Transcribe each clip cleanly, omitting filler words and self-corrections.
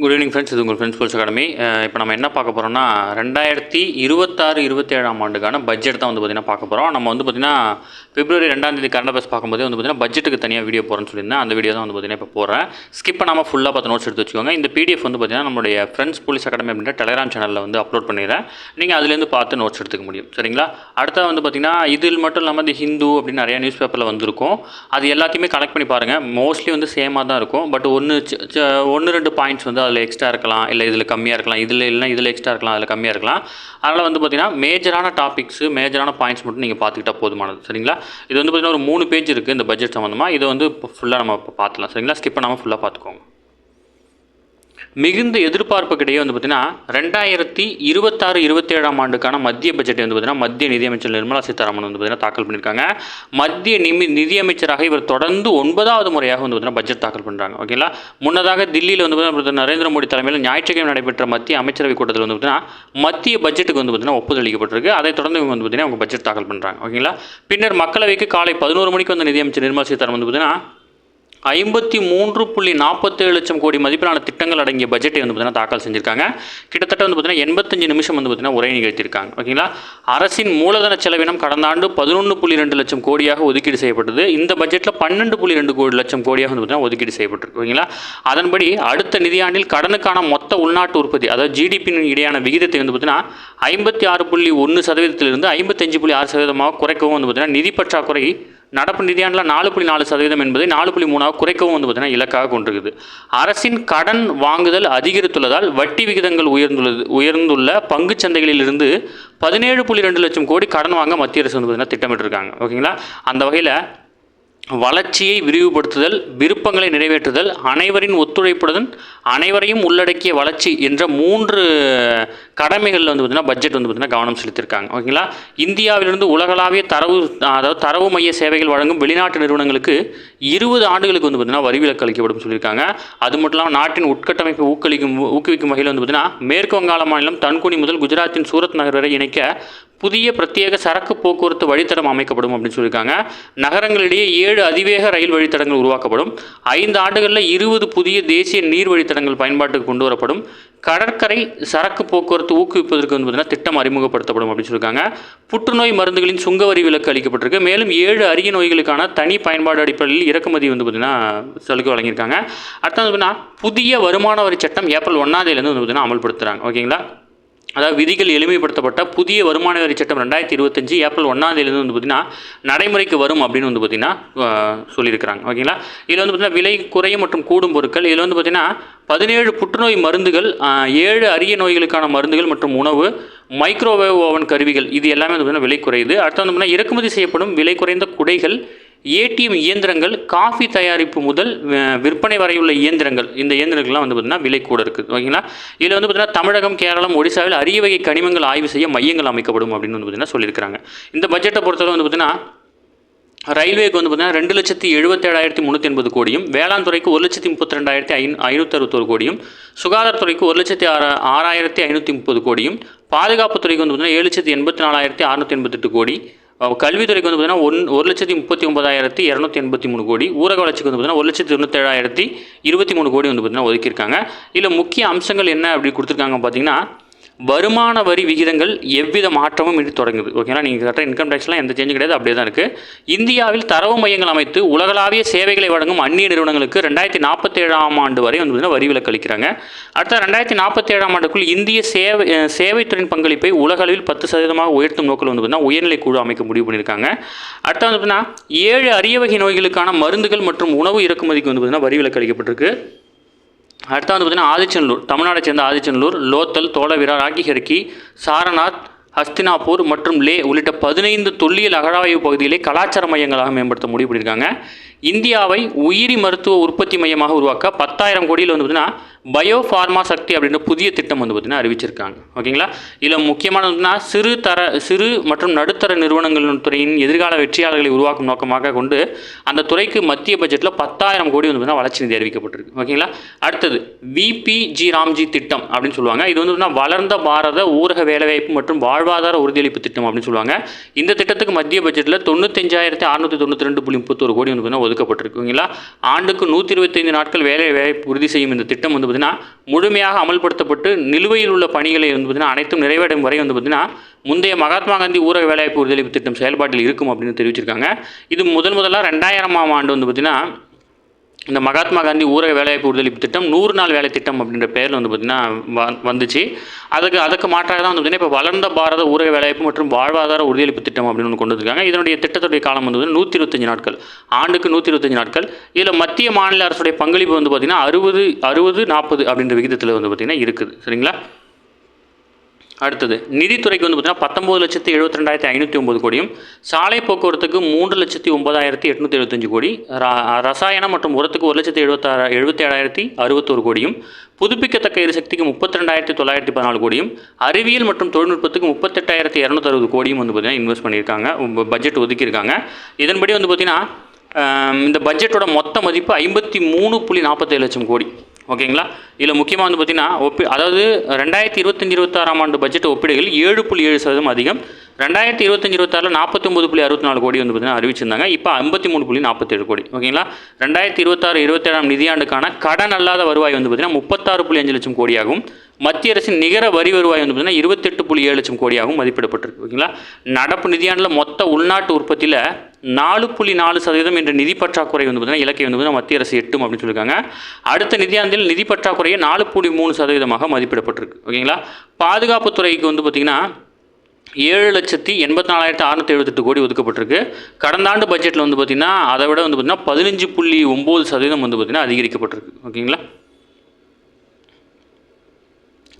Good evening friends. இது உங்கள் friends sports academy. இப்போ நம்ம என்ன பார்க்க போகிறோம்னா 2026-27 ஆண்டுக்கான பட்ஜெட் தான் பார்த்திங்கன்னா பார்க்க போகிறோம். நம்ம பார்த்திங்கன்னா பிப்ரவரி 2 கரண்ட் அஃபேர்ஸ் பார்க்கும்போது பார்த்திங்கன்னா பட்ஜெட்டுக்கு தனியாக வீடியோ போகிறேன்னு சொல்லியிருந்தேன். அந்த வீடியோ தான் பார்த்திங்கன்னா இப்போ போகிறேன். ஸ்கிப் பண்ணாமல் ஃபுல்லாக பார்த்து நோட்ஸ் எடுத்து வச்சுக்கோங்க. இந்த பிடிஎஃப் பார்த்திங்கன்னா நம்மளுடைய ஃப்ரெண்ட்ஸ் போலீஸ் அகாடமி அப்படின்ற டெலிகிராம் சேனலில் அப்லோட் பண்ணிடுறேன். நீங்கள் அதுலேருந்து பார்த்து நோட்ஸ் எடுத்துக்க முடியும். சரிங்களா? அடுத்த பார்த்திங்கன்னா இதில் மட்டும் இல்லாமல் இந்த ஹிந்து அப்படின்னு நிறையா நியூஸ் பேப்பரில் வந்திருக்கும். அது எல்லாத்தையுமே கலெக்ட் பண்ணி பாருங்கள். மோஸ்ட்லி சேமாக தான் இருக்கும். பட் ஒன்று ரெண்டு பாயிண்ட்ஸ் அதில் எக்ஸ்ட்ரா இருக்கலாம், இல்லை இதில் கம்மியாக இருக்கலாம், இதில் எக்ஸ்ட்ரா இருக்கலாம், அதில் கம்மியாக இருக்கலாம். அதனால் பார்த்திங்கன்னா மேஜரான டாபிக்ஸு, மேஜரான பாயிண்ட்ஸ் மட்டும் நீங்கள் பார்த்துக்கிட்டால் போதுமானது. சரிங்களா? இது பார்த்திங்கன்னா ஒரு 3 பேஜ் இருக்குது இந்த பட்ஜெட் சம்மந்தமாக. இதை இப்போ ஃபுல்லாக நம்ம பார்த்துலாம். சரிங்களா? ஸ்கிப் பண்ணாமல் ஃபுல்லாக பார்த்துக்கோங்க. மிகுந்த எதிர்பார்ப்புக்கிடையே பார்த்திங்கன்னா 2026-27 ஆண்டுக்கான மத்திய பட்ஜெட்டை பார்த்திங்கன்னா மத்திய நிதியமைச்சர் நிர்மலா சீதாராமன் பார்த்திங்கன்னா தாக்கல் பண்ணியிருக்காங்க. மத்திய நிதியமைச்சராக இவர் தொடர்ந்து 9வது முறையாக பார்த்திங்கன்னா பட்ஜெட் தாக்கல் பண்ணுறாங்க. ஓகேங்களா? முன்னதாக தில்லியில் பார்த்திங்கன்னா நரேந்திர மோடி தலைமையில் ஞாயிற்றுக்கிழமை நடைபெற்ற மத்திய அமைச்சரவை கூட்டத்தில் பார்த்திங்கன்னா மத்திய பட்ஜெட்டுக்கு பார்த்திங்கன்னா ஒப்புதல் அளிக்கப்பட்டிருக்கு. அதைத் தொடர்ந்து பார்த்திங்கன்னா அவங்க பட்ஜெட் தாக்கல் பண்ணுறாங்க. ஓகேங்களா? பின்னர் மக்களவைக்கு காலை 11 மணிக்கு நிதியமைச்சர் நிர்மலா சீதாராமன் பார்த்திங்கன்னா 53.47 லட்சம் கோடி மதிப்பிலான திட்டங்கள் அடங்கிய பட்ஜெட்டை பார்த்திங்கன்னா தாக்கல் செஞ்சுருக்காங்க. கிட்டத்தட்ட பார்த்திங்கன்னா 85 நிமிஷம் பார்த்திங்கன்னா உரை நிகழ்த்தியிருக்காங்க. ஓகேங்களா? அரசின் மூலதன செலவினம் கடந்த ஆண்டு 11.2 லட்சம் கோடியாக ஒதுக்கீடு செய்யப்பட்டது. இந்த பட்ஜெட்டில் 12.2 லட்சம் கோடியாக பார்த்திங்கன்னா ஒதுக்கீடு செய்யப்பட்டிருக்கு. ஓகேங்களா? அதன்படி அடுத்த நிதியாண்டில் கடனுக்கான மொத்த உள்நாட்டு உற்பத்தி, அதாவது ஜிடிபியின் இடையான விகிதத்தை பார்த்திங்கன்னா 56.1% 55.6% குறைக்கவும் பார்த்திங்கன்னா நிதி பற்றாக்குறை நடப்பு நிதியாண்டில் 4.4% என்பதை 4.3 குறைக்கவும் பார்த்திங்கன்னா இலக்காக கொண்டிருக்குது. அரசின் கடன் வாங்குதல் அதிகரித்துள்ளதால் வட்டி விகிதங்கள் உயர்ந்துள்ள பங்குச் சந்தைகளிலிருந்து 17.2 லட்சம் கோடி கடன் வாங்க மத்திய அரசு பார்த்திங்கன்னா திட்டமிட்டிருக்காங்க. ஓகேங்களா? அந்த வகையில் வளர்ச்சியை விரிவுபடுத்துதல், விருப்பங்களை நிறைவேற்றுதல், அனைவரின் ஒத்துழைப்புடன் அனைவரையும் உள்ளடக்கிய வளர்ச்சி என்ற 3 கடமைகளில் பார்த்திங்கன்னா பட்ஜெட் பார்த்திங்கன்னா கவனம் செலுத்தியிருக்காங்க. ஓகேங்களா? இந்தியாவிலிருந்து உலகளாவிய தரவு மைய சேவைகள் வழங்கும் வெளிநாட்டு நிறுவனங்களுக்கு 20 ஆண்டுகளுக்கு பார்த்திங்கன்னா வரி விலக்கு அளிக்கப்படும் சொல்லியிருக்காங்க. அது மட்டும் இல்லாமல் நாட்டின் உட்கட்டமைப்பை ஊக்குவிக்கும் வகையில் பார்த்திங்கன்னா மேற்கு வங்காள மாநிலம் தன்குனி முதல் குஜராத்தின் சூரத் நகர் வரை இணைக்க புதிய பிரத்யேக சரக்கு போக்குவரத்து வழித்தடம் அமைக்கப்படும் அப்படின்னு சொல்லியிருக்காங்க. நகரங்களிடையே 7 அதிவேக ரயில் வழித்தடங்கள் உருவாக்கப்படும். 5 ஆண்டுகளில் 20 புதிய தேசிய நீர் வழித்தடங்கள் பயன்பாட்டுக்கு கொண்டு வரப்படும். கடற்கரை சரக்கு போக்குவரத்து ஊக்குவிப்பதற்கு பார்த்திங்கன்னா திட்டம் அறிமுகப்படுத்தப்படும் அப்படின்னு சொல்லியிருக்காங்க. புற்றுநோய் மருந்துகளின் சுங்கவரி விலக்கு அளிக்கப்பட்டிருக்கு. மேலும் 7 அரிய நோய்களுக்கான தனி பயன்பாடு அடிப்படையில் இறக்குமதி பார்த்திங்கன்னா சலுகை வழங்கியிருக்காங்க. அடுத்தது பார்த்திங்கன்னா புதிய வருமான வரி சட்டம் ஏப்ரல் 1 பார்த்திங்கன்னா அமல்படுத்துகிறாங்க. ஓகேங்களா? அதாவது விதிகள் எளிமைப்படுத்தப்பட்ட புதிய வருமான வரி சட்டம் 2025 ஏப்ரல் 1 பார்த்திங்கன்னா நடைமுறைக்கு வரும் அப்படின்னு பார்த்திங்கன்னா சொல்லியிருக்கிறாங்க. ஓகேங்களா? இதில் பார்த்திங்கன்னா விலை குறையும் மற்றும் கூடும் பொருட்கள், இதில் பார்த்திங்கன்னா 17 புற்றுநோய் மருந்துகள், 7 அரிய நோய்களுக்கான மருந்துகள் மற்றும் உணவு, மைக்ரோவேவ் ஓவன் கருவிகள், இது எல்லாமே பார்த்திங்கன்னா விலை குறையுது. அடுத்து பார்த்திங்கன்னா இறக்குமதி செய்யப்படும் விலை குறைந்த குடைகள், ஏடிஎம் இயந்திரங்கள், காஃபி தயாரிப்பு முதல் விற்பனை வரையுள்ள இயந்திரங்கள், இந்த இயந்திரங்கள்லாம் பார்த்திங்கன்னா விலை கூட இருக்குது. ஓகேங்களா? இதில் பார்த்திங்கன்னா தமிழகம், கேரளம், ஒடிசாவில் அரிய வகை கனிமங்கள் ஆய்வு செய்ய மையங்கள் அமைக்கப்படும் அப்படின்னு பார்த்திங்கன்னா சொல்லியிருக்கிறாங்க. இந்த பட்ஜெட்டை பொறுத்தவரை பார்த்திங்கன்னா ரயில்வேக்கு பார்த்திங்கன்னா 2,77,380 கோடியும், வேளாண் துறைக்கு 1,32,561 கோடியும், சுகாதாரத்துறைக்கு 1,06,530 கோடியும், பாதுகாப்புத்துறைக்கு பார்த்திங்கன்னா 7,84,688 கோடி, கல்வித்துறைக்கு பார்த்திங்கன்னா 1,39,283 கோடி, ஊரக வளர்ச்சிக்கு பார்த்திங்கன்னா 1,97,023 கோடி பார்த்திங்கன்னா ஒதுக்கியிருக்காங்க. இதில் முக்கிய அம்சங்கள் என்ன அப்படி கொடுத்துருக்காங்க பார்த்திங்கன்னா வருமான வரி விகிதங்கள் எவ்வித மாற்றமும் இன்றி தொடங்குது. ஓகேங்களா? நீங்கள் கரெக்டாக இன்கம் டேக்ஸ்லாம் எந்த சேஞ்சும் கிடையாது, அப்படியே தான் இருக்குது. இந்தியாவில் தரவு மையங்கள் அமைத்து உலகளாவிய சேவைகளை வழங்கும் அந்நிய நிறுவனங்களுக்கு 2047 ஆண்டு வரை வரி விலக்கு அளிக்கிறாங்க. அடுத்த 2047 ஆண்டுக்குள் இந்திய சேவைத்துறையின் பங்களிப்பை உலகளவில் 10% உயர்த்தும் நோக்கில் உயர்நிலை குழு அமைக்க முடிவு பண்ணியிருக்காங்க. அடுத்த பார்த்திங்கன்னா 7 அரிய வகை நோய்களுக்கான மருந்துகள் மற்றும் உணவு இறக்குமதிக்கு வரி விலக்கு அளிக்கப்பட்டிருக்கு. அடுத்த பார்த்திங்கன்னா ஆதிச்சநல்லூர், தமிழ்நாட்டை சேர்ந்த ஆதிச்சநல்லூர், லோத்தல், தோலவிரா, ராக்கிஹர்கி, சாரநாத், ஹஸ்தினாப்பூர் மற்றும் லே உள்ளிட்ட 15 தொல்லியல் அகழாய்வு பகுதிகளை கலாச்சார மையங்களாக மேம்படுத்த முடிவு பண்ணியிருக்காங்க. இந்தியாவை உயிரி மருத்துவ உற்பத்தி மையமாக உருவாக்க 10,000 கோடியில் பார்த்திங்கன்னா பயோ ஃபார்மா சக்தி அப்படின்ற புதிய திட்டம் பார்த்திங்கன்னா அறிவிச்சிருக்காங்க. ஓகேங்களா? இதில் முக்கியமான சிறு மற்றும் நடுத்தர நிறுவனங்களின் துறையின் எதிர்கால வெற்றியாளர்களை உருவாக்கும் நோக்கமாக கொண்டு அந்த துறைக்கு மத்திய பட்ஜெட்டில் 10,000 கோடி பார்த்திங்கன்னா வளர்ச்சி நிதி அறிவிக்கப்பட்டிருக்கு. ஓகேங்களா? அடுத்தது விபிஜி ராம்ஜி திட்டம் அப்படின்னு சொல்லுவாங்க. இது வளர்ந்த பாரத ஊரக வேலைவாய்ப்பு மற்றும் வாழ்வாதார உறுதியளிப்பு திட்டம் அப்படின்னு சொல்லுவாங்க. இந்த திட்டத்துக்கு மத்திய பட்ஜெட்டில் 95,692.31 கோடி பார்த்திங்கன்னா ஒதுக்கப்பட்டிருக்கு. ஓகேங்களா? ஆண்டுக்கு 125 நாட்கள் வேலை வாய்ப்பு உறுதி செய்யும் இந்த திட்டம் வந்து பார்த்திங்கன்னா முழுமையாக அமல்படுத்தப்பட்டு நிலுவையில் உள்ள பணிகளை வந்து பார்த்திங்கன்னா அனைத்தும் நிறைவேறும் வரை வந்து பார்த்திங்கன்னா முந்தைய மகாத்மா காந்தி ஊரக வேலைவாய்ப்பு உறுதியளிப்பு திட்டம் செயல்பாட்டில் இருக்கும் அப்படின்னு தெரிவிச்சிருக்காங்க. இது முதலாக 2000ஆம் ஆண்டு வந்து பார்த்திங்கன்னா இந்த மகாத்மா காந்தி ஊரக வேலைவாய்ப்பு உறுதியளிப்பு திட்டம் 100 நாள் வேலை திட்டம் அப்படின்ற பேரில் வந்து பார்த்திங்கன்னா வந்துச்சு. அதுக்கு மாற்றாக தான் வந்து பார்த்திங்கன்னா இப்போ வளர்ந்த பாரத ஊரக வேலைவாய்ப்பு மற்றும் வாழ்வாதார உறுதியளிப்பு திட்டம் அப்படின்னு ஒன்று கொண்டு வந்திருக்காங்க. இதனுடைய திட்டத்துடைய காலம் வந்து 125 நாட்கள், ஆண்டுக்கு 125 நாட்கள். இதில் மத்திய மாநில அரசுடைய பங்களிப்பு வந்து பார்த்திங்கன்னா 60-40 அப்படின்ற விகிதத்தில் வந்து பார்த்திங்கன்னா இருக்குது. சரிங்களா? அடுத்தது நிதித்துறைக்கு வந்து பார்த்திங்கன்னா 19,72,509 கோடியும், சாலை போக்குவரத்துக்கு 3,09,875 கோடி, ரசாயனம் மற்றும் உரத்துக்கு 1,77,061 கோடியும், புதுப்பிக்கத்தக்க எரிசக்திக்கு 32,914 கோடியும், அறிவியல் மற்றும் தொழில்நுட்பத்துக்கு 38,260 கோடியும் வந்து பார்த்திங்கன்னா இன்வெஸ்ட் பண்ணியிருக்காங்க, பட்ஜெட் ஒதுக்கியிருக்காங்க. இதன்படி வந்து பார்த்திங்கன்னா இந்த பட்ஜெட்டோட மொத்த மதிப்பு 53.47 லட்சம் கோடி. ஓகேங்களா? இதில் முக்கியமாக வந்து பார்த்திங்கன்னா அதாவது 2025-26ஆம் ஆண்டு பட்ஜெட் ஒப்பிடுகையில் 7.7% அதிகம். 2025-26 49.64 கோடி வந்து பார்த்திங்கன்னா அறிவிச்சிருந்தாங்க. இப்போ 53.47 கோடி. ஓகேங்களா? 2026-27ஆம் நிதியாண்டுக்கான கடன் அல்லாத வருவாய் வந்து பார்த்திங்கன்னா 36.5 லட்சம் கோடியாகும். மத்திய அரசின் நிகர வரி வருவாய் வந்து பார்த்திங்கன்னா 28.7 லட்சம் கோடியாகவும் மதிப்பிடப்பட்டிருக்கு. ஓகேங்களா? நடப்பு நிதியாண்டில் மொத்த உள்நாட்டு உற்பத்தியில் 4.4% என்ற நிதி பற்றாக்குறை வந்து பார்த்திங்கன்னா இலக்கை வந்து பார்த்திங்கன்னா மத்திய அரசு எட்டும் அப்படின்னு சொல்லியிருக்காங்க. அடுத்த நிதியாண்டில் நிதி பற்றாக்குறையை 4.3% மதிப்பிடப்பட்டிருக்கு. ஓகேங்களா? பாதுகாப்புத்துறைக்கு வந்து பார்த்திங்கன்னா 7,84,678 கோடி ஒதுக்கப்பட்டிருக்கு. கடந்த ஆண்டு பட்ஜெட்டில் வந்து பார்த்திங்கன்னா அதை விட வந்து பார்த்திங்கன்னா 15.9% வந்து பார்த்திங்கன்னா அதிகரிக்கப்பட்டிருக்கு. ஓகேங்களா?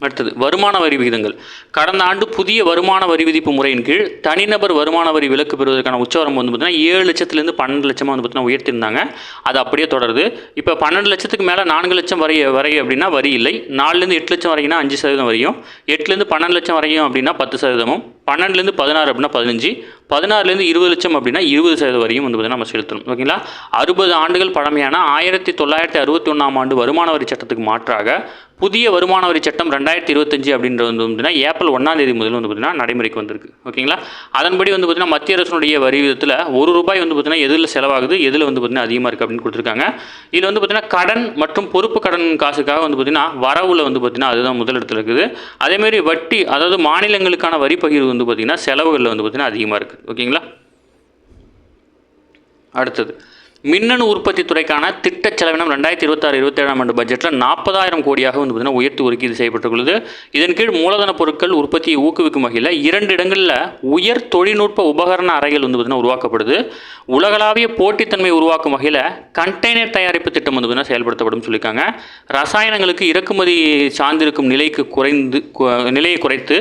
அடுத்தது வருமான வரி விகிதங்கள். கடந்த ஆண்டு புதிய வருமான வரி விதிப்பு முறையின் கீழ் தனிநபர் வருமான வரி விலக்கு பெறுவதற்கான உச்சவரம்பு வந்து பார்த்திங்கன்னா 7 லட்சத்துலேருந்து 12 லட்சமாக வந்து பார்த்திங்கன்னா உயர்த்திருந்தாங்க. அது அப்படியே தொடருது. இப்போ 12 லட்சத்துக்கு மேலே 4 லட்சம் வரை அப்படின்னா வரி இல்லை. 4லேருந்து 8 லட்சம் வரைக்கும்னா 5% வரையும், 8லேருந்து 12 லட்சம் வரையும் அப்படின்னா 10%, 12லேருந்து 16 அப்படின்னா 15, 16லேருந்து 20 லட்சம் அப்படின்னா 20% வரையும் வந்து பார்த்திங்கன்னா நம்ம செலுத்தணும். ஓகேங்களா? 60 ஆண்டுகள் பழமையான 1961ஆம் ஆண்டு வருமான வரி சட்டத்துக்கு மாற்றாக புதிய வருமான வரி சட்டம் 2025 அப்படின்றது வந்து பார்த்திங்கன்னா ஏப்ரல் 1ஆம் தேதி முதல் வந்து பார்த்திங்கன்னா நடைமுறைக்கு வந்திருக்கு. ஓகேங்களா? அதன்படி வந்து பார்த்திங்கன்னா மத்திய அரசுடைய வரி விதத்தில் ₹1 வந்து பார்த்திங்கன்னா எதில் செலவாகுது, எதில் வந்து பார்த்திங்கன்னா அதிகமாக இருக்குது அப்படின்னு கொடுத்துருக்காங்க. இதில் வந்து பார்த்திங்கன்னா கடன் மற்றும் பொறுப்பு கடன் காசுக்காக வந்து பார்த்திங்கன்னா வரவில் வந்து பார்த்திங்கன்னா அதுதான் முதலிடத்தில் இருக்குது. அதேமாதிரி வட்டி, அதாவது மாநிலங்களுக்கான வரி பகிர்வு வந்து பார்த்திங்கன்னா செலவுகளில் வந்து பார்த்திங்கன்னா அதிகமாக இருக்குது. ஓகேங்களா? அடுத்தது மின்னணு உற்பத்தி துறைக்கான திட்ட செலவினம் 2026-27ஆம் ஆண்டு பட்ஜெட்டில் 40,000 கோடியாக வந்து பார்த்திங்கன்னா உயர்த்தி ஒதுக்கீடு செய்யப்பட்டுள்ளது. இதன் கீழ் மூலதன பொருட்கள் உற்பத்தியை ஊக்குவிக்கும் வகையில் 2 இடங்களில் உயர் தொழில்நுட்ப உபகரண அறைகள் வந்து பார்த்திங்கன்னா உருவாக்கப்படுது. உலகளாவிய போட்டித்தன்மை உருவாக்கும் வகையில் கண்டெய்னர் தயாரிப்பு திட்டம் வந்து பார்த்திங்கன்னா செயல்படுத்தப்படும் சொல்லியிருக்காங்க. ரசாயனங்களுக்கு இறக்குமதி சார்ந்திருக்கும் நிலையை குறைத்து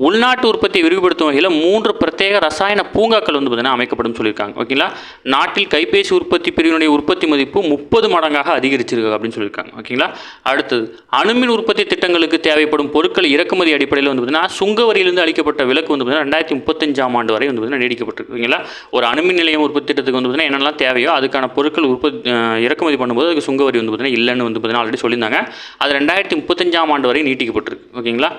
உள்நாட்டு உற்பத்தியை விரிவுபடுத்தும் வகையில் 3 பிரத்யேக ரசாயன பூங்காக்கள் வந்து பார்த்திங்கன்னா அமைக்கப்படும் சொல்லியிருக்காங்க. ஓகேங்களா? நாட்டில் கைபேசி உற்பத்தி பிரிவினுடைய உற்பத்தி மதிப்பு 30 மடங்காக அதிகரிச்சிருக்கு அப்படின்னு சொல்லியிருக்காங்க. ஓகேங்களா? அடுத்தது அணுமின் உற்பத்தி திட்டங்களுக்கு தேவைப்படும் பொருட்கள் இறக்குமதி அடிப்படையில் வந்து பார்த்திங்கன்னா சுங்கவரியிலிருந்து அளிக்கப்பட்ட விலக்கு வந்து பார்த்திங்கன்னா 2035ஆம் ஆண்டு வரை வந்து பார்த்திங்கன்னா நீடிக்கப்பட்டிருக்கு. ஓகேங்களா? ஒரு அணுமின் நிலையம் உற்பத்தி திட்டத்துக்கு வந்து பார்த்திங்கன்னா என்னெல்லாம் தேவையோ அதுக்கான பொருட்கள் இறக்குமதி பண்ணும்போது அதுக்கு சுங்கவரி வந்து பார்த்திங்கன்னா இல்லைன்னு வந்து பார்த்திங்கன்னா ஆல்ரெடி சொல்லியிருந்தாங்க. அது 2035ஆம் ஆண்டு வரை நீட்டிக்கப்பட்டிருக்கு. ஓகேங்களா?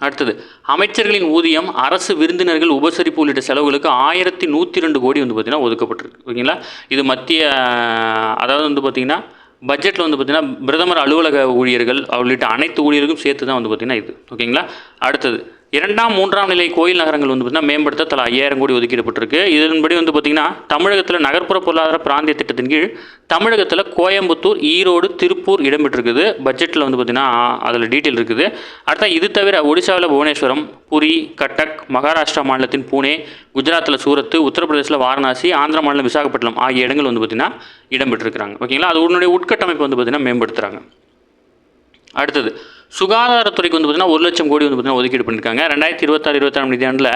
அடுத்தது அமைச்சர்களின் ஊதியம், அரசு விருந்தினர்கள், உபசரிப்பு உள்ளிட்ட செலவுகளுக்கு 1,102 கோடி வந்து பார்த்திங்கன்னா ஒதுக்கப்பட்டிருக்கு. ஓகேங்களா? இது அதாவது வந்து பார்த்திங்கன்னா பட்ஜெட்டில் வந்து பார்த்திங்கன்னா பிரதமர் அலுவலக ஊழியர்கள் உள்ளிட்ட அனைத்து ஊழியர்களுக்கும் சேர்த்து தான் வந்து பார்த்திங்கன்னா இது. ஓகேங்களா? அடுத்தது 2ஆம் 3ஆம் நிலை கோயில் நகரங்கள் வந்து பார்த்திங்கன்னா மேம்படுத்த தலா 5,000 கோடி ஒதுக்கீடப்பட்டிருக்கு. இதன்படி வந்து பார்த்திங்கன்னா தமிழகத்தில் நகர்ப்புற பொருளாதார பிராந்திய திட்டத்தின் கீழ் தமிழகத்தில் கோயம்புத்தூர், ஈரோடு, திருப்பூர் இடம்பெற்றிருக்குது. பட்ஜெட்டில் வந்து பார்த்திங்கன்னா அதில் டீட்டெயில் இருக்குது. அடுத்த இது தவிர ஒடிசாவில் புவனேஸ்வரம், புரி, கட்டக், மகாராஷ்டிரா மாநிலத்தின் புனே, குஜராத்தில் சூரத், உத்தரப்பிரதேசில் வாரணாசி, ஆந்திர மாநிலம் விசாகப்பட்டினம் ஆகிய இடங்கள் வந்து பார்த்திங்கன்னா இடம்பெற்றிருக்கிறாங்க. ஓகேங்களா? அது உன்னுடைய உட்கட்டமைப்பு வந்து பார்த்திங்கன்னா மேம்படுத்துகிறாங்க. அடுத்தது சுகாதாரத்துறைக்கு வந்து பார்த்திங்கன்னா 1 லட்சம் கோடி வந்து பார்த்திங்கன்னா ஒதுக்கீடு பண்ணியிருக்காங்க. 2026-27ஆம் நிதியாண்டில்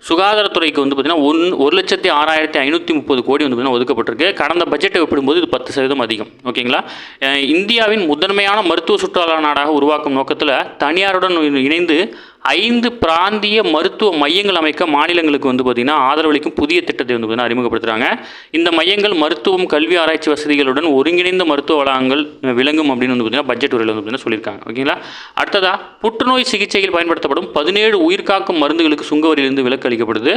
சுகாதாரத்துறைக்கு வந்து பார்த்திங்கன்னா 1,06,530 கோடி வந்து பார்த்திங்கன்னா ஒதுக்கப்பட்டிருக்கு. கடந்த பட்ஜெட்டை ஒப்பிடும்போது இது 10% அதிகம். ஓகேங்களா? இந்தியாவின் முதன்மையான மருத்துவ சுற்றுலா நாடாக உருவாக்கும் நோக்கத்தில் தனியாருடன் இணைந்து 5 பிராந்திய மருத்துவ மையங்கள் அமைக்க மாநிலங்களுக்கு வந்து பார்த்திங்கன்னா ஆதரவளிக்கும் புதிய திட்டத்தை வந்து பார்த்திங்கன்னா அறிமுகப்படுத்துகிறாங்க. இந்த மையங்கள் மருத்துவம், கல்வி, ஆராய்ச்சி வசதிகளுடன் ஒருங்கிணைந்த மருத்துவ வளங்கள் விளங்கும் அப்படின்னு வந்து பார்த்திங்கன்னா பட்ஜெட் உரையில் வந்து பார்த்திங்கன்னா சொல்லியிருக்காங்க. ஓகேங்களா? அடுத்ததாக புற்றுநோய் சிகிச்சையில் பயன்படுத்தப்படும் 17 உயிர்காக்கும் மருந்துகளுக்கு சுங்கவரியிலிருந்து விலக்கு அளிக்கப்படுது.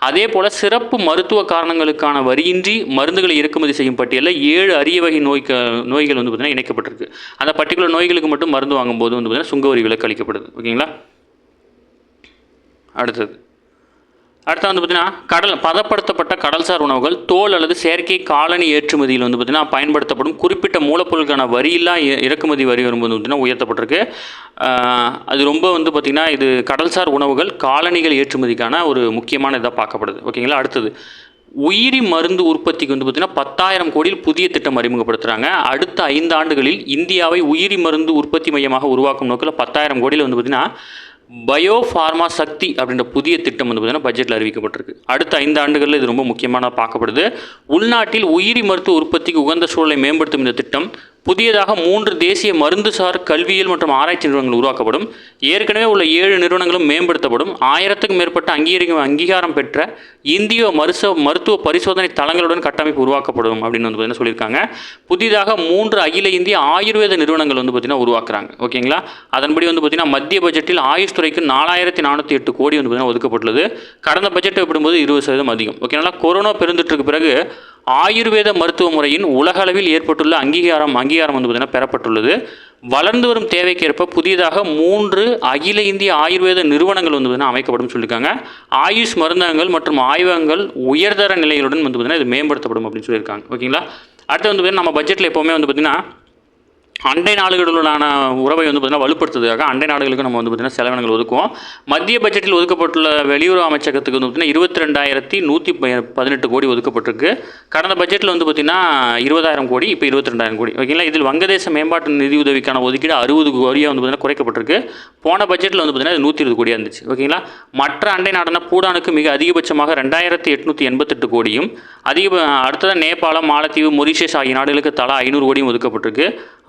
அதே போல் சிறப்பு மருத்துவ காரணங்களுக்கான வரியின்றி மருந்துகளை இறக்குமதி செய்யும் பட்டியலில் 7 அரிய வகை நோய்கள் வந்து பார்த்திங்கன்னா இணைக்கப்பட்டிருக்கு. அந்த பர்டிகுலர் நோய்களுக்கு மட்டும் மருந்து வாங்கும்போது வந்து பார்த்திங்கன்னா சுங்கவரி விலக்கு அளிக்கப்படுது. ஓகேங்களா. அடுத்து வந்து பார்த்திங்கன்னா பதப்படுத்தப்பட்ட கடல்சார் உணவுகள், தோல் அல்லது செயற்கை காலனி ஏற்றுமதியில் வந்து பார்த்திங்கன்னா பயன்படுத்தப்படும் குறிப்பிட்ட மூலப்பொருளுக்கான வரியில்லா இறக்குமதி வரி வரும்போது பார்த்திங்கன்னா உயர்த்தப்பட்டிருக்கு. அது ரொம்ப வந்து பார்த்திங்கன்னா இது கடல்சார் உணவுகள் காலனிகள் ஏற்றுமதிக்கான ஒரு முக்கியமான இதாக பார்க்கப்படுது. ஓகேங்களா. அடுத்தது உயிரி மருந்து உற்பத்திக்கு வந்து பார்த்திங்கன்னா 10,000 கோடியில் புதிய திட்டம் அறிமுகப்படுத்துகிறாங்க. அடுத்த 5 ஆண்டுகளில் இந்தியாவை உயிரி மருந்து உற்பத்தி மையமாக உருவாக்கும் நோக்கில் 10,000 கோடியில் வந்து பார்த்திங்கன்னா பயோ ஃபார்மா சக்தி அப்படின்ற புதிய திட்டம் வந்து பார்த்திங்கன்னா பட்ஜெட்டில் அறிவிக்கப்பட்டிருக்கு. அடுத்த 5 ஆண்டுகளில் இது ரொம்ப முக்கியமான பார்க்கப்படுது. உள்நாட்டில் உயிரி மருத்துவ உற்பத்திக்கு உகந்த சூழலை மேம்படுத்தும் இந்த திட்டம் புதியதாக 3 தேசிய மருந்துசார் கல்வியியல் மற்றும் ஆராய்ச்சி நிறுவனங்கள் உருவாக்கப்படும். ஏற்கனவே உள்ள 7 நிறுவனங்களும் மேம்படுத்தப்படும். 1000க்கும் மேற்பட்ட அங்கீகாரம் பெற்ற இந்திய மருத்துவ பரிசோதனை தளங்களுடன் கட்டமைப்பு உருவாக்கப்படும் அப்படின்னு வந்து பார்த்திங்கன்னா சொல்லியிருக்காங்க. புதிதாக 3 அகில இந்திய ஆயுர்வேத நிறுவனங்கள் வந்து பார்த்திங்கன்னா உருவாக்குறாங்க. ஓகேங்களா. அதன்படி வந்து பார்த்திங்கன்னா மத்திய பட்ஜெட்டில் ஆயுஷ் துறைக்கு 4408 கோடி வந்து பார்த்திங்கன்னா ஒதுக்கப்பட்டுள்ளது. கடந்த பட்ஜெட்டை ஒப்பிடும்போது 20% அதிகம். ஓகேங்களா. கொரோனா பெருந்தொற்றுக்கு பிறகு ஆயுர்வேத மருத்துவ முறையின் உலகளவில் ஏற்பட்டுள்ள அங்கீகாரம் வந்து பார்த்திங்கன்னா பெறப்பட்டுள்ளது. வளர்ந்து வரும் தேவைக்கேற்ப புதியதாக 3 அகில இந்திய ஆயுர்வேத நிறுவனங்கள் வந்து பார்த்திங்கன்னா அமைக்கப்படும் சொல்லியிருக்காங்க. ஆயுஷ் மருந்தகங்கள் மற்றும் ஆய்வகங்கள் உயர்தர நிலைகளுடன் வந்து பார்த்திங்கன்னா இது மேம்படுத்தப்படும் அப்படின்னு சொல்லியிருக்காங்க. ஓகேங்களா. அடுத்து வந்து பார்த்திங்கன்னா நம்ம பட்ஜெட்டில் எப்போவுமே வந்து பார்த்திங்கன்னா அண்டை நாடுகளுடனான உறவை வந்து பார்த்திங்கன்னா வலுப்படுத்துவதற்காக அண்டை நாடுகளுக்கு நம்ம வந்து பார்த்திங்கன்னா செலவினங்கள் ஒதுக்குவோம். மத்திய பட்ஜெட்டில் ஒதுக்கப்பட்டுள்ள வெளியுறவு அமைச்சகத்துக்கு வந்து பார்த்திங்கன்னா 22,118 கோடி ஒதுக்கப்பட்டிருக்கு. கடந்த பட்ஜெட்டில் வந்து பார்த்திங்கன்னா 20,000 கோடி, இப்போ 22,000 கோடி. ஓகேங்களா. இதில் வங்கதேச மேம்பாட்டு நிதி உதவிக்கான ஒதுக்கீடு 60 கோடியாக வந்து பார்த்திங்கன்னா குறைக்கப்பட்டிருக்கு. போன பட்ஜெட்டில் வந்து பார்த்திங்கன்னா 120 கோடியாக இருந்துச்சு. ஓகேங்களா. மற்ற அண்டை நாடான பூடானுக்கு மிக அதிகபட்சமாக 2,888 கோடியும், அடுத்ததான் நேபாளம், மாலத்தீவு, மொரிஷியஸ் ஆகிய நாடுகளுக்கு தலா 500 கோடியும் ஒதுக்கப்பட்டிருக்கு.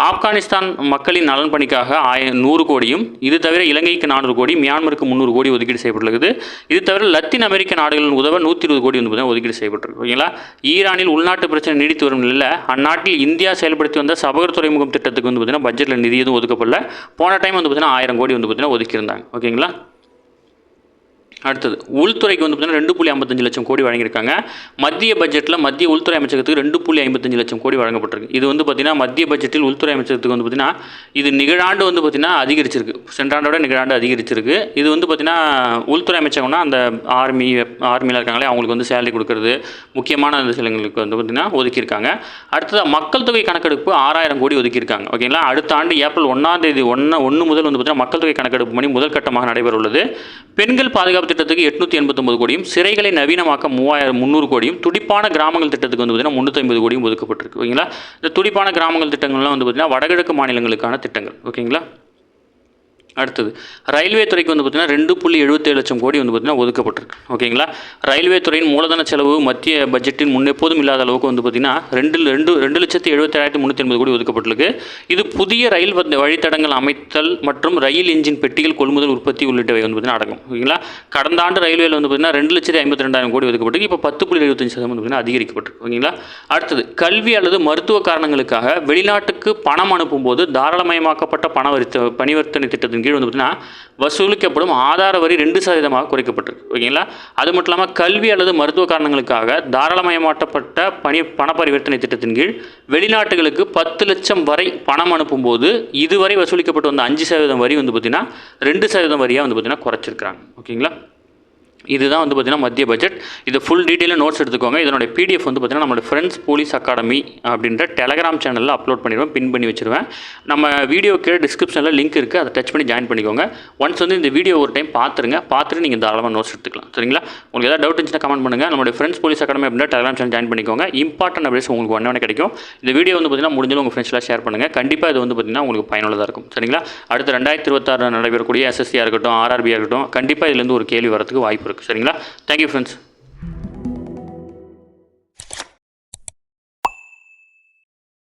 ஆப்கானிஸ்தான் மக்களின் நலன் பணிக்காக 100 கோடியும், இது தவிர இலங்கைக்கு 400 கோடி, மியான்மருக்கு 300 கோடி ஒதுக்கீடு செய்யப்பட்டுள்ளது. இது தவிர லத்தீன் அமெரிக்க நாடுகளின் உதவ 120 கோடி வந்து ஒதுக்கீடு செய்யப்பட்டிருக்கு. ஓகேங்களா. ஈரானில் உள்நாட்டு பிரச்சனை நீடித்து வரும் நிலையில் அந்நாட்டில் இந்தியா செயல்படுத்தி வந்த சபகர் துறைமுகம் திட்டத்துக்கு வந்து பார்த்திங்கன்னா பட்ஜெட்டில் நிதி எதுவும் ஒதுக்கப்படல. போன டைம் வந்து பார்த்திங்கன்னா 1000 கோடி வந்து பார்த்திங்கன்னா ஒதுக்கியிருந்தாங்க. ஓகேங்களா. அடுத்தது உள்துறைக்கு வந்து பார்த்திங்கன்னா 2.55 லட்சம் கோடி வழங்கியிருக்காங்க. மத்திய பட்ஜெட்டில் மத்திய உள்துறை அமைச்சகத்துக்கு 2.55 லட்சம் கோடி வழங்கப்பட்டிருக்கு. இது வந்து பார்த்திங்கன்னா மத்திய பட்ஜெட்டில் உள்துறை அமைச்சகத்துக்கு வந்து பார்த்திங்கன்னா இது நிகழாண்டு வந்து பார்த்திங்கன்னா அதிகரிச்சிருக்கு. சென்ற ஆண்டோட நிகழாண்டு அதிகரிச்சிருக்கு. இது வந்து பார்த்திங்கன்னா உள்துறை அமைச்சகம்னா அந்த ஆர்மியில் இருக்காங்களே அவங்களுக்கு வந்து சேலரி கொடுக்கறது, முக்கியமான அந்த சிலங்களுக்கு வந்து பார்த்திங்கன்னா ஒதுக்கியிருக்காங்க. அடுத்தது மக்கள் தொகை கணக்கெடுப்பு 6,000 கோடி ஒதுக்கியிருக்காங்க. ஓகேங்களா. அடுத்த ஆண்டு ஏப்ரல் 1 முதல் வந்து பார்த்திங்கன்னா மக்கள் தொகை கணக்கெடுப்பு பணி முதல் கட்டமாக நடைபெற உள்ளது. பெண்கள் பாதுகாப்பு திட்டத்துக்கு 889 கோடியும், சிறைகளை நவீனமாக்க 300 கோடியும், துடிப்பான கிராமங்கள் திட்டத்துக்கு வந்து பார்த்திங்கன்னா 350 கோடியும் ஒதுக்கப்பட்டிருக்கு. ஓகேங்களா. இந்த துடிப்பான கிராமங்கள் திட்டங்கள்லாம் வந்து பார்த்திங்கன்னா வடகிழக்கு மாநிலங்களுக்கான திட்டங்கள். ஓகேங்களா. அடுத்தது ரயில்வே துறைக்கு வந்து பார்த்திங்கன்னா 2.77 லட்சம் கோடி வந்து பார்த்திங்கன்னா ஒதுக்கப்பட்டிருக்கு. ஓகேங்களா. ரயில்வே துறையின் மூலதன செலவு மத்திய பட்ஜெட்டில் முன்னெப்போதும் இல்லாத அளவுக்கு வந்து பார்த்திங்கன்னா 2,77,380 கோடி ஒதுக்கப்பட்டிருக்கு. இது புதிய ரயில் வழித்தடங்கள் அமைத்தல் மற்றும் ரயில் என்ஜின் பெட்டிகள் கொள்முதல் உற்பத்தி உள்ளிட்டவை வந்து பார்த்திங்கன்னா அடங்கும். ஓகேங்களா. கடந்த ஆண்டு ரயில்வேல வந்து பார்த்திங்கன்னா 2,52,000 கோடி ஒதுக்கப்பட்டிருக்கு. இப்போ 10.75% வந்து பார்த்திங்கன்னா அதிகரிக்கப்பட்டிருக்கு. ஓகேங்களா. அடுத்தது கல்வி அல்லது மருத்துவ காரணங்களுக்காக வெளிநாட்டுக்கு பணம் அனுப்பும்போது தாராளமயமாக்கப்பட்ட பரிவர்த்தனை திட்டத்தின் கீழ் வந்து பார்த்திங்கன்னா வசூலிக்கப்படும் ஆதார வரி 2% குறைக்கப்பட்டிருக்கு. ஓகேங்களா. அது மட்டும் இல்லாமல் கல்வி அல்லது மருத்துவ காரணங்களுக்காக தாராளமயமாக்கப்பட்ட பண பரிவர்த்தனை திட்டத்தின் கீழ் வெளிநாட்டுகளுக்கு 10 லட்சம் வரை பணம் அனுப்பும்போது இதுவரை வசூலிக்கப்பட்டு வந்த 5% வரி வந்து பார்த்திங்கன்னா 2% வரியாக வந்து பார்த்திங்கன்னா குறைச்சிருக்கிறாங்க. ஓகேங்களா. இதுதான் வந்து பார்த்திங்கன்னா மத்திய பட்ஜெட். இது ஃபுல் டீட்டெயிலாக நோட்ஸ் எடுத்துக்கோங்க. இதனுடைய PDF வந்து பார்த்திங்கன்னா நம்மளோட ஃப்ரெண்ட்ஸ் போலீஸ் அகாடமி அப்படின்ற டெலகிராம் சேனலில் அப்லோட் பண்ணிடுவேன், பின் பண்ணி வச்சுருவேன். நம்ம வீடியோ கீழே டிஸ்கிரிப்ஷனில் லிங்க் இருக்குது, அதை டச் பண்ணி ஜாயின் பண்ணிக்கோங்க. ஒன்ஸ் வந்து இந்த வீடியோ ஒரு டைம் பார்த்துட்டு நீங்கள் தாராளமாக நோட்ஸ் எடுத்துக்கலாம். சரிங்களா. உங்களுக்கு ஏதாவது டவுட் இருந்துச்சுன்னா கமெண்ட் பண்ணுங்கள். நம்மளுடைய ஃப்ரெண்ட்ஸ் போலீஸ் அகாடமி அப்படின்ற டெலகிராம் சேனல் ஜாயின் பண்ணிக்கோங்க. இம்பார்ட்டன்ட் அப்டேட்ஸ் உங்களுக்கு ஒன்றே கிடைக்கும். இந்த வீடியோ வந்து பார்த்திங்கன்னா முடிஞ்சாலும் உங்கள் ஃப்ரெண்ட்ஸ்லாம் ஷேர் பண்ணுங்கள். கண்டிப்பாக இது வந்து பார்த்திங்கன்னா உங்களுக்கு பயனுள்ளதாக இருக்கும். சரிங்களா. அடுத்து 2026 நடைபெறக்கூடிய SSC இருக்கட்டும், RRB இருக்கட்டும், கண்டிப்பாக இதுலேருந்து ஒரு கேள்வி வரதுக்கு வாய்ப்பு இருக்குது. சரிங்களா. Thank you friends.